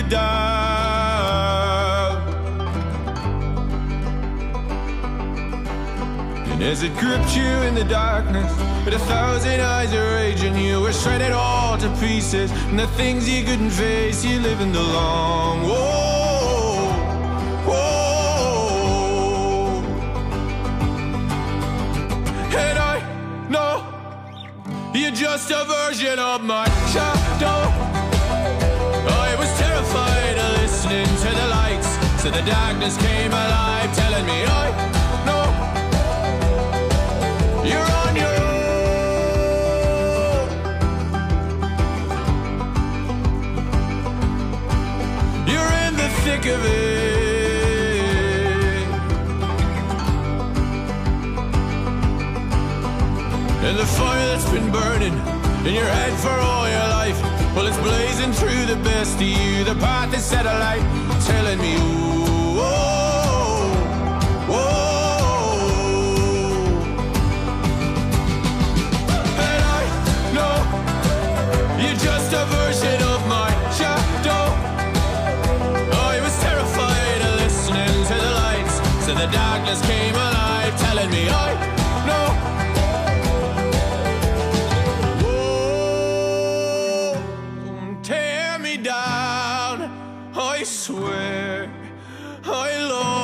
down. And as it gripped you in the darkness, with 1,000 eyes are raging, you were shredded all to pieces. And the things you couldn't face, you live in the long. Whoa, whoa. And I know you're just a version of my shadow. I was terrified of listening to the lights, so the darkness came alive, telling me I know you're on your own. You're in the thick of it, and the fire that's been burning in your head for all your life, well, it's blazing through the best of you, the path is set alight, telling me, ooh, whoa, whoa. And I know you're just a version of my shadow. I was terrified of listening to the lights, so the darkness came alive, telling me I know. Down, I swear I love